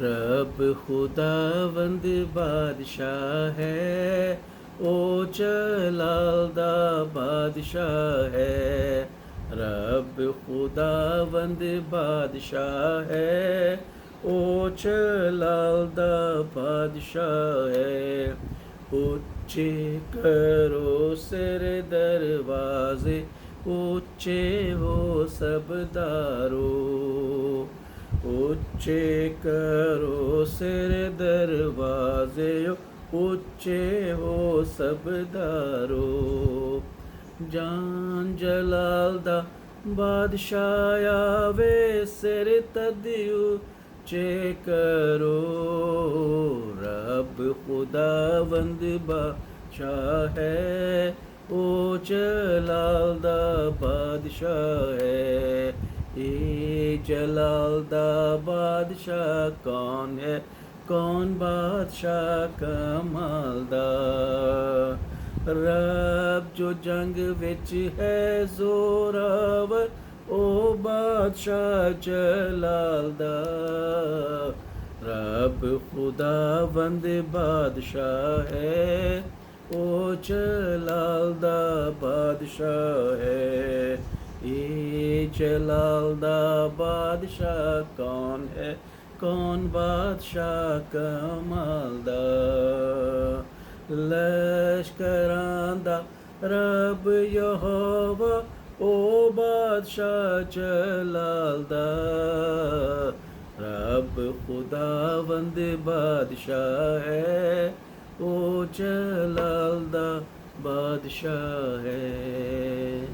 رب خداوند بادشاہ ہے، او جلال دا بادشاہ ہے۔ رب خداوند بادشاہ ہے، او جلال دا بادشاہ ہے۔ اونچے کرو سر دروازے، اونچے ہو سب دارو، اونچے کرو سر دروازے، اونچے ہو سب دارو۔ جان جلال دا بادشاہ آوے، سر تدیو اونچے کرو۔ رب خداوند بادشاہ ہے، او جلال دا بادشاہ ہے۔ اے جلال دا بادشاہ کون ہے؟ کون بادشاہ کمال دا؟ رب جو جنگ وچ ہے زوراور، او بادشاہ جلال دا۔ رب خداوند بادشاہ ہے، او جلال دا بادشاہ ہے۔ اے جلال دا بادشاہ کون ہے؟ کون بادشاہ کمال دا؟ لشکراں دا رب یہوہ، او بادشاہ جلال دا۔ رب خداوند بادشاہ ہے، او جلال دا بادشاہ ہے۔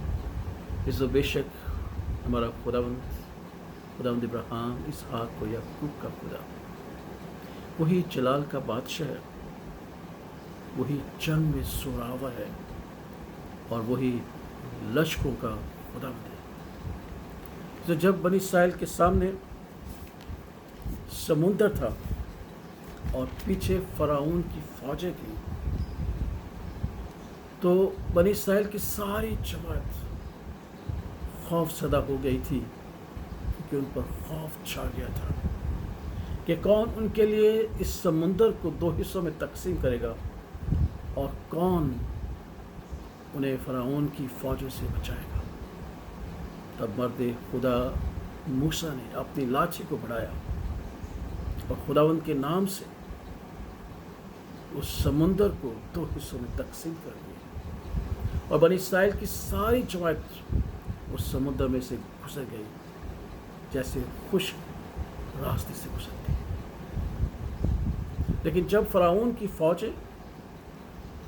اس بے شک ہمارا خداوند ابراہیم، اسحاق و یعقوب کا خدا، وہی جلال کا بادشاہ ہے، وہی جنگ میں زوراور ہے، اور وہی لشکروں کا خداوند ہے۔ تو جب بنی اسرائیل کے سامنے سمندر تھا اور پیچھے فرعون کی فوجیں تھیں، تو بنی اسرائیل کی ساری جماعت خوف زدہ ہو گئی تھی، کیونکہ ان پر خوف چھا گیا تھا کہ کون ان کے لیے اس سمندر کو دو حصوں میں تقسیم کرے گا، اور کون انہیں فرعون کی فوجوں سے بچائے گا۔ تب مرد خدا موسیٰ نے اپنی لاٹھی کو بڑھایا اور خداوند کے نام سے اس سمندر کو دو حصوں میں تقسیم کر دیا، اور بنی اسرائیل کی ساری جماعت اس سمندر میں سے گزر گئی، جیسے خشک راستے سے گزرتی۔ لیکن جب فرعون کی فوجیں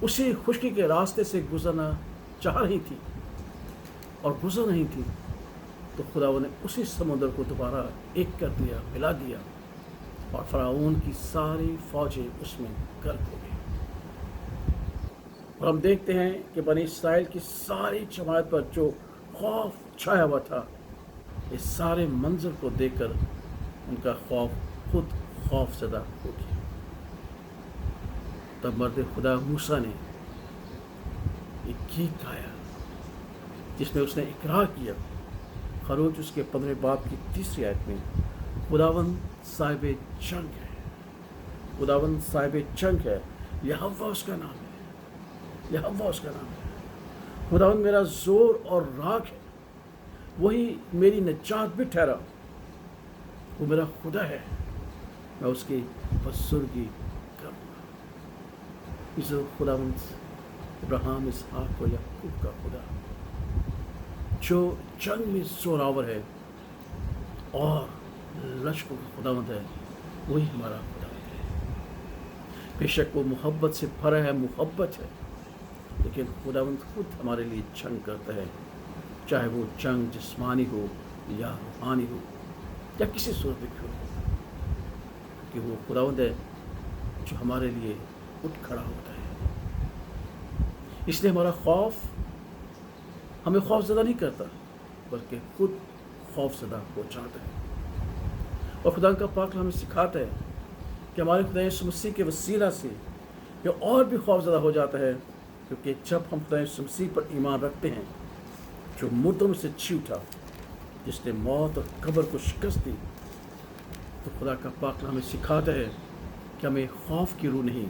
اسی خشکی کے راستے سے گزرنا چاہ رہی تھی اور گزر نہیں تھی، تو خداوند نے اسی سمندر کو دوبارہ ایک کر دیا، ملا دیا، اور فرعون کی ساری فوجیں اس میں غرق ہو گئی۔ اور ہم دیکھتے ہیں کہ بنی اسرائیل کی ساری جماعت پر جو خوف چھایا ہوا تھا، اس سارے منظر کو دیکھ کر ان کا خود خوف زدہ ہو گیا۔ تب مرد خدا موسیٰ نے ایک گیت گایا، جس میں اس نے اقرار کیا، خروج اس کے 15 باب کی 3 آیت میں، خداوند صاحب جنگ ہے، خداوند صاحب جنگ ہے، یہوہ اس کا نام ہے، یہوہ اس کا نام ہے۔ خداوند میرا زور اور راکھ ہے، وہی میری نجات بھی ٹھہرا، وہ میرا خدا ہے، میں اس کی بزرگی کروں گا۔ اس خداوند ابراہیم، اسحاق و یعقوب کا خدا، جو جنگ میں زوراور ہے اور لشکروں کا خداوند ہے، وہی ہمارا خداوند ہے۔ بے شک وہ محبت سے بھرا ہے، محبت ہے، لیکن خداوند خود ہمارے لیے جنگ کرتا ہے، چاہے وہ جنگ جسمانی ہو یا روحانی ہو یا کسی صورت میں کیوں ہو، کہ وہ خداوند ہے جو ہمارے لیے اٹھ کھڑا ہوتا ہے۔ اس لیے ہمارا خوف ہمیں خوف زدہ نہیں کرتا، بلکہ خود خوف زدہ ہو جاتا ہے۔ اور خدا کا پاک ہمیں سکھاتا ہے کہ ہمارے خدا یسوع مسیح کے وسیلہ سے یہ اور بھی خوف زدہ ہو جاتا ہے، کیونکہ جب ہم خدا یسوع مسیح پر ایمان رکھتے ہیں، جو مردوں میں سے جی اٹھا، جس نے موت اور قبر کو شکست دی، तो खुदा का पाक हमें सिखाता है कि हमें खौफ की रूह नहीं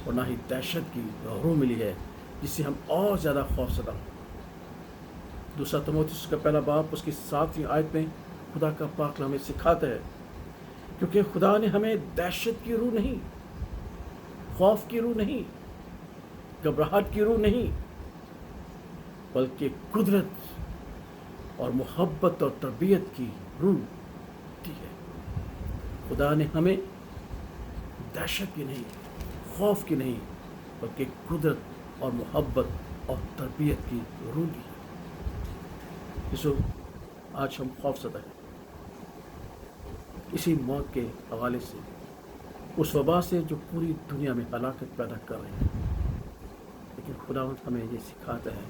और ना ही दहशत की रूह मिली है जिससे हम और ज़्यादा खौफजदा हों। दूसरा तीमुथियुस का पहला बाब उसकी 7वीं आयत में खुदा का पाक हमें सिखाता है, क्योंकि खुदा ने हमें दहशत की रूह नहीं, खौफ की रूह नहीं, घबराहट की रूह नहीं, बल्कि कुदरत और मोहब्बत और तरबियत की रूह दी है। खुदा ने हमें दहशत की नहीं, खौफ की नहीं, बल्कि कुदरत और मोहब्बत और तरबियत की रूह दी है। इसो आज हम खौफज़दा हैं इसी मौत के हवाले से, उस वबा से जो पूरी दुनिया में हलाकत पैदा कर रही है। लेकिन खुदावंद हमें ये सिखाता है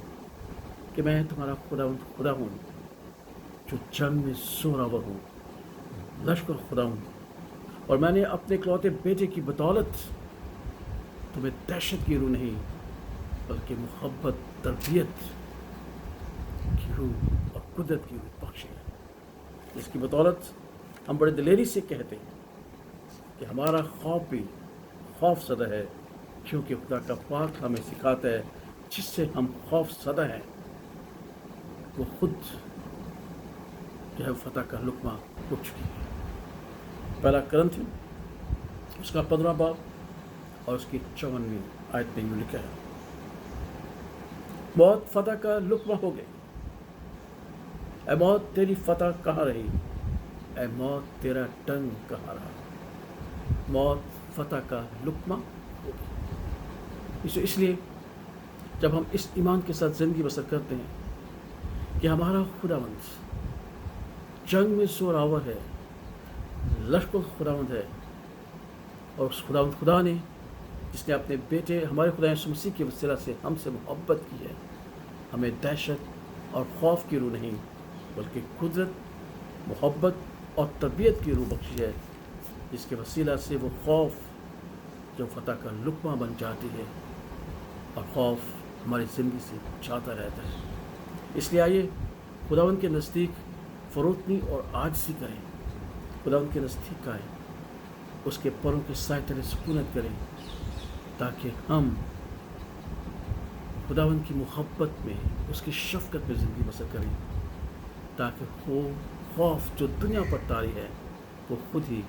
कि मैं तुम्हारा खुदा हूँ जो जंग में जोरावर हूँ, लश्कर खुदा हूँ, और मैंने अपने इकलौते बेटे की बदौलत तुम्हें दहशत की रूह नहीं बल्कि मोहब्बत, तरबियत की रूह और कुदरत की रूह बख्शी है, जिसकी बदौलत हम बड़े दिलेरी से कहते हैं कि हमारा खौफ भी खौफज़दा है, क्योंकि खुदा का पाक हमें सिखाता है जिससे हम खौफज़दा हैं वो खुद जो है फतह का लुक़मा उठ चुकी है। पहला कुरिन्थियों उसका 15वां बाब और उसकी 54वीं आयत में यूँ लिखा है, मौत फतह का लुक़मा हो गई, ऐ मौत तेरी फतह कहाँ रही, ऐ मौत तेरा टंग कहाँ रहा। मौत फतह का लुक़मा हो गई। इसलिए जब हम इस ईमान के साथ ज़िंदगी बसर करते हैं कि हमारा खुदावंद जंग में जोरावर है, लश्कर खुदावंद है, और उस खुदावंद खुदा ने जिसने अपने बेटे हमारे खुदा यीशु मसीह के वसीला से हमसे मोहब्बत की है, हमें दहशत और खौफ की रूह नहीं बल्कि कुदरत, मोहब्बत और तरबियत की रूह बख्शी है, जिसके वसीला से वो खौफ जो फतह का लुक़मा बन जाती है और खौफ हमारी ज़िंदगी से जाता रहता है। इसलिए आइए खुदावंद के नज़दीक फ़रोतनी और आजिज़ी करें, खुदावंद के नज़दीक आएँ, उसके परों के साए तले सुकूनत करें, ताकि हम खुदावंद की मोहब्बत में, उसकी शफ़क़त में ज़िंदगी बसर करें, ताकि वो खौफ जो दुनिया पर तारी है वो खुद ही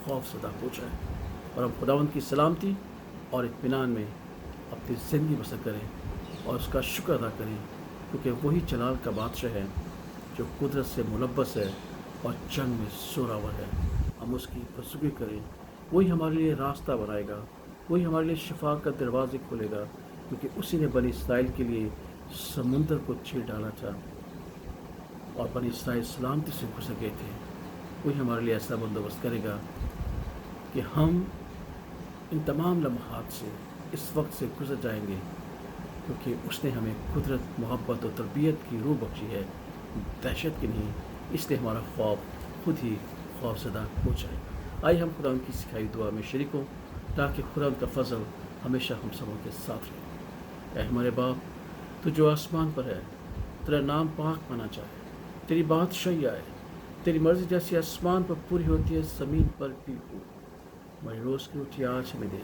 खौफज़दा हो जाए और हम खुदावंद की सलामती और इत्मीनान में अपनी ज़िंदगी बसर करें और उसका शुक्र अदा करें, क्योंकि वही जलाल का बादशाह है जो कुदरत से मुलव्वस है और जंग में जोरावर है। हम उसकी बसुगी करें, वही हमारे लिए रास्ता बनाएगा, वही हमारे लिए शिफा का दरवाज़े खोलेगा, क्योंकि उसी ने बनी इसराइल के लिए समुंदर को चीर डाला था और बनी इसराइल सलामती से गुजर गए थे। वही हमारे लिए ऐसा बंदोबस्त करेगा कि हम इन तमाम लम्हात से इस वक्त से गुजर जाएंगे, क्योंकि उसने हमें कुदरत, मोहब्बत और तरबियत की रूह बख्शी है, दहशत की नहीं। इसलिए हमारा ख्वाब खुद ही खौफज़दा हो जाएगा। आइए हम खुदा की सिखाई दुआ में शरीक हों, ताकि खुदा का फजल हमेशा हम सबों के साथ रहे। ऐ हमारे बाप, तो जो आसमान पर है, तेरा नाम पाक माना जाए, तेरी बादशाही आए, तेरी मर्ज़ी जैसी आसमान पर पूरी होती है ज़मीन पर भी हो। हमारी रोज़ की रोटी आज हमें दे,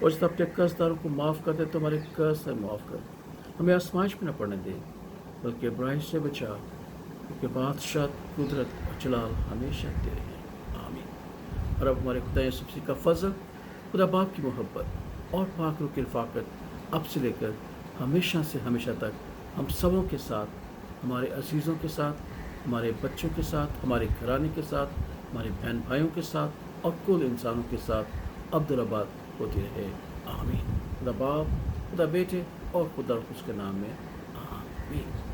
और जब अपने कर्जदारों को माफ़ कर दे तो हमारे कर्ज से माफ़ कर, हमें आजमाइश में न पड़ने दे बल्कि बुराई से बचा, क्योंकि बादशाह, कुदरत और जलाल हमेशा तेरे हैं। आमीन। और अब हमारे खुदा यीशु मसीह का फजल, खुदा बाप की मोहब्बत और पाक रूह की रफ़ाक़त अब से लेकर हमेशा से हमेशा तक हम सबों के साथ, हमारे अजीज़ों के साथ, हमारे बच्चों के साथ, हमारे घराने के साथ, हमारे बहन भाइयों के साथ और कुल इंसानों के साथ अब्दुल्लाबाद होती रहे। आमीन। खुदा बाप, खुदा बेटे और खुदा उसके नाम में आमीन।